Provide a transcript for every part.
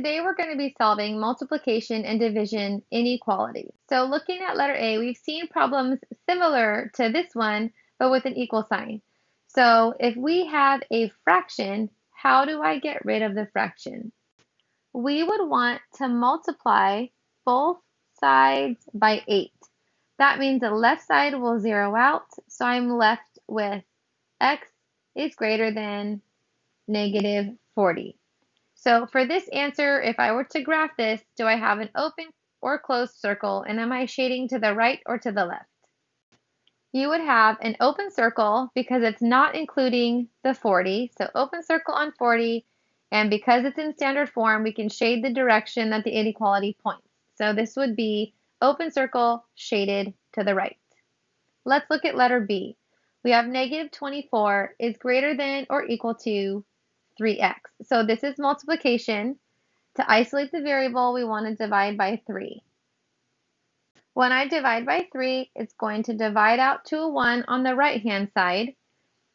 Today we're going to be solving multiplication and division inequalities. So looking at letter A, we've seen problems similar to this one, but with an equal sign. So if we have a fraction, how do I get rid of the fraction? We would want to multiply both sides by 8. That means the left side will zero out, so I'm left with x is greater than negative 40. So for this answer, if I were to graph this, do I have an open or closed circle, and am I shading to the right or to the left? You would have an open circle because it's not including the 40, so open circle on 40, and because it's in standard form, we can shade the direction that the inequality points. So this would be open circle shaded to the right. Let's look at letter B. We have negative 24 is greater than or equal to 3x. So this is multiplication. To isolate the variable, we want to divide by 3. When I divide by 3, it's going to divide out to a 1 on the right-hand side.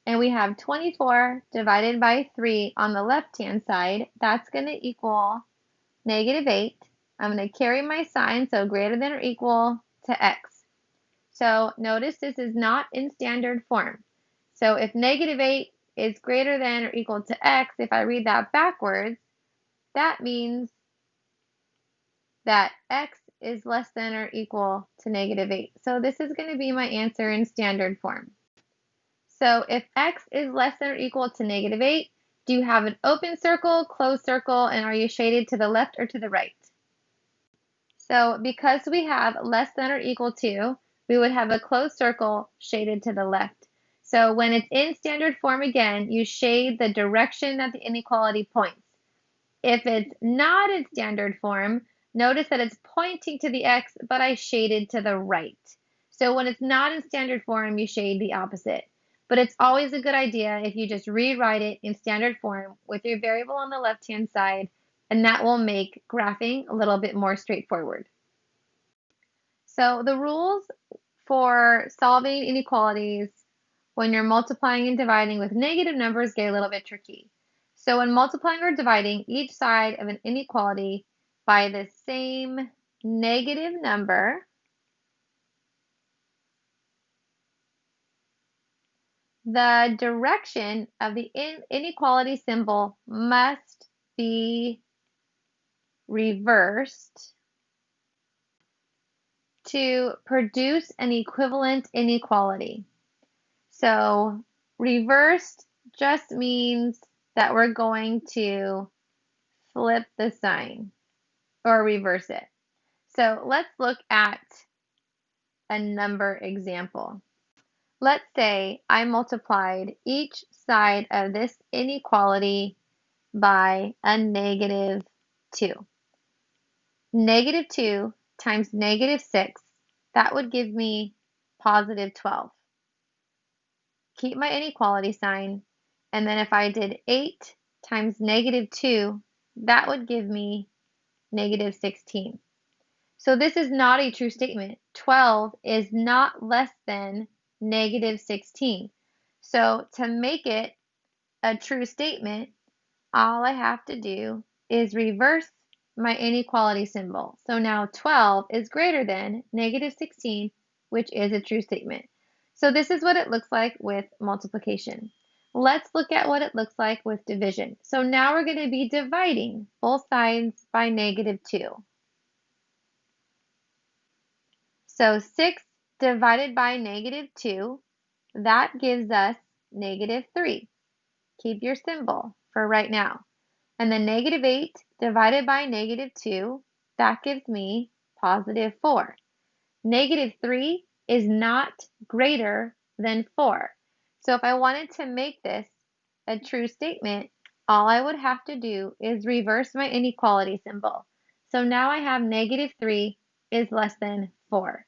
And we have 24 divided by 3 on the left-hand side. That's going to equal negative 8. I'm going to carry my sign, so greater than or equal to x. So notice this is not in standard form. So if negative 8 is greater than or equal to x, if I read that backwards, that means that x is less than or equal to negative 8. So this is going to be my answer in standard form. So if x is less than or equal to negative 8, do you have an open circle, closed circle, and are you shaded to the left or to the right? So because we have less than or equal to, we would have a closed circle shaded to the left. So when it's in standard form again, you shade the direction that the inequality points. If it's not in standard form, notice that it's pointing to the x, but I shaded to the right. So when it's not in standard form, you shade the opposite. But it's always a good idea if you just rewrite it in standard form with your variable on the left-hand side, and that will make graphing a little bit more straightforward. So the rules for solving inequalities when you're multiplying and dividing with negative numbers get a little bit tricky. So when multiplying or dividing each side of an inequality by the same negative number, the direction of the inequality symbol must be reversed to produce an equivalent inequality. So reversed just means that we're going to flip the sign or reverse it. So let's look at a number example. Let's say I multiplied each side of this inequality by a negative 2. Negative 2 times negative 6, that would give me positive 12. Keep my inequality sign, and then if I did 8 times negative 2, that would give me negative 16. So this is not a true statement. 12 is not less than negative 16. So to make it a true statement, all I have to do is reverse my inequality symbol. So now 12 is greater than negative 16, which is a true statement. So this is what it looks like with multiplication. Let's look at what it looks like with division. So now we're going to be dividing both sides by negative 2. So 6 divided by negative 2, that gives us negative 3. Keep your symbol for right now. And then negative 8 divided by negative 2, that gives me positive 4. Negative 3 is not greater than 4. So if I wanted to make this a true statement, all I would have to do is reverse my inequality symbol. So now I have negative 3 is less than 4.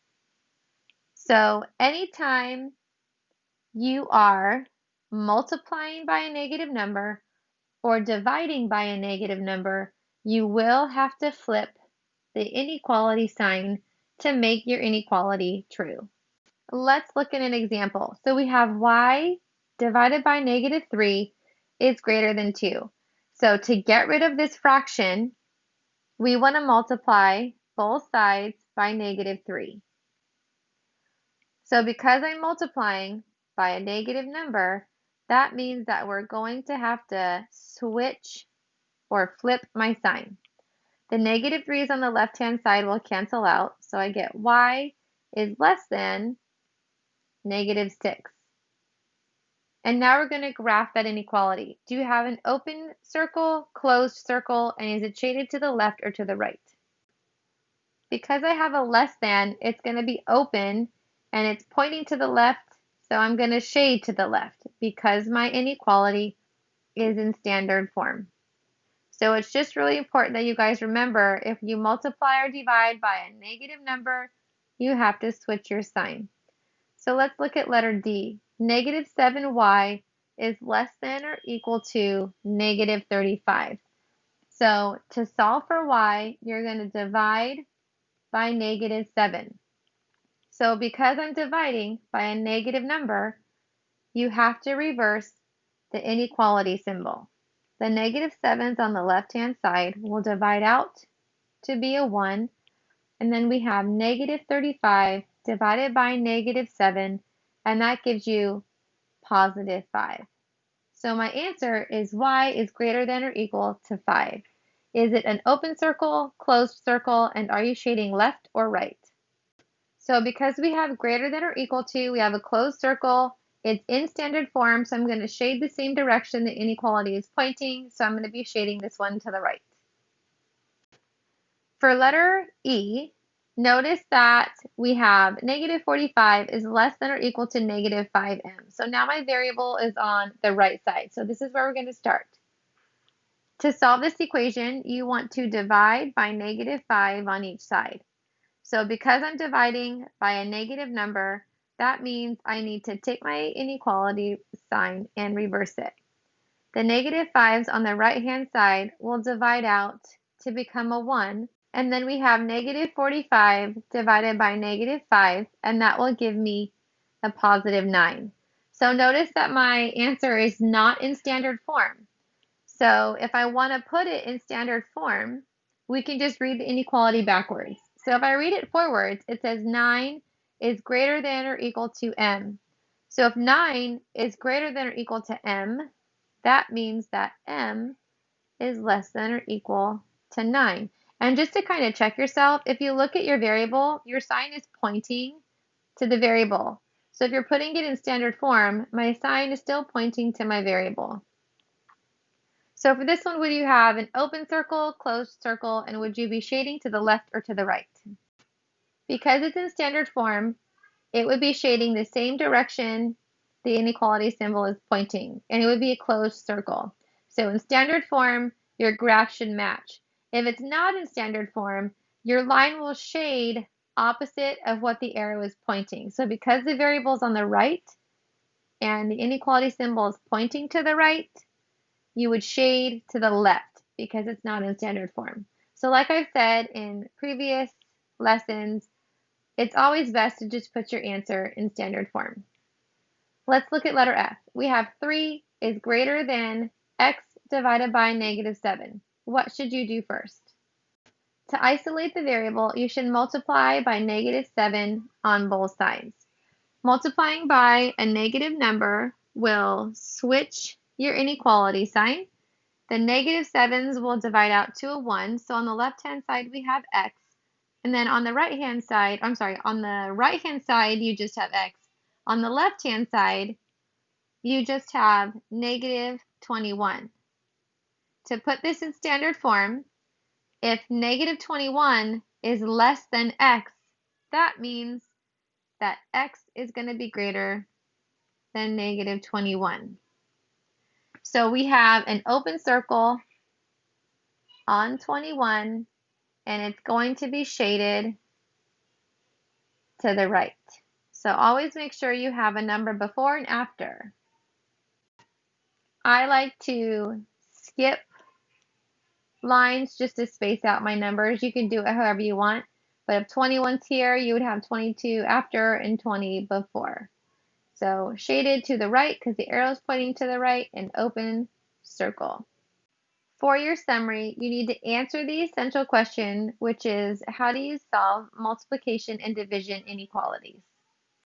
So anytime you are multiplying by a negative number or dividing by a negative number, you will have to flip the inequality sign to make your inequality true. Let's look at an example. So we have y divided by negative 3 is greater than 2. So to get rid of this fraction, we want to multiply both sides by -3. So because I'm multiplying by a negative number, that means that we're going to have to switch or flip my sign. The -3's on the left-hand side will cancel out, so I get y is less than -6. And now we're going to graph that inequality. Do you have an open circle, closed circle, and is it shaded to the left or to the right? Because I have a less than, it's going to be open and it's pointing to the left, so I'm going to shade to the left because my inequality is in standard form. So it's just really important that you guys remember if you multiply or divide by a negative number, you have to switch your sign. So let's look at letter D. -7y is less than or equal to -35. So to solve for y, you're going to divide by -7. So because I'm dividing by a negative number, you have to reverse the inequality symbol. The -7's on the left-hand side will divide out to be a 1, and then we have -35 divided by -7, and that gives you +5. So my answer is y is greater than or equal to 5. Is it an open circle, closed circle, and are you shading left or right? So because we have greater than or equal to, we have a closed circle. It's in standard form, so I'm going to shade the same direction the inequality is pointing, so I'm going to be shading this one to the right. For letter E, notice that we have -45 is less than or equal to -5m. So now my variable is on the right side. So this is where we're going to start. To solve this equation, you want to divide by -5 on each side. So because I'm dividing by a negative number, that means I need to take my inequality sign and reverse it. The -5's on the right-hand side will divide out to become a 1, and then we have -45 divided by -5, and that will give me a +9. So notice that my answer is not in standard form. So if I want to put it in standard form, we can just read the inequality backwards. So if I read it forwards, it says 9 is greater than or equal to m. So if 9 is greater than or equal to m, that means that m is less than or equal to 9. And just to kind of check yourself, if you look at your variable, your sign is pointing to the variable. So if you're putting it in standard form, my sign is still pointing to my variable. So for this one, would you have an open circle, closed circle, and would you be shading to the left or to the right? Because it's in standard form, it would be shading the same direction the inequality symbol is pointing, and it would be a closed circle. So in standard form, your graph should match. If it's not in standard form, your line will shade opposite of what the arrow is pointing. So because the variable is on the right and the inequality symbol is pointing to the right, you would shade to the left because it's not in standard form. So like I've said in previous lessons, it's always best to just put your answer in standard form. Let's look at letter F. We have 3 is greater than x divided by -7. What should you do first? To isolate the variable, you should multiply by -7 on both sides. Multiplying by a negative number will switch your inequality sign. The -7's will divide out to a 1. So on the left-hand side, we have x. And then on the right-hand side, on the right-hand side, you just have x. On the left-hand side, you just have -21. To put this in standard form, if -21 is less than x, that means that x is going to be greater than -21. So we have an open circle on 21, and it's going to be shaded to the right. So always make sure you have a number before and after. I like to skip lines just to space out my numbers. You can do it however you want, but if 21's here, you would have 22 after and 20 before. So shaded to the right because the arrow is pointing to the right, and open circle. For your summary, you need to answer the essential question, which is how do you solve multiplication and division inequalities?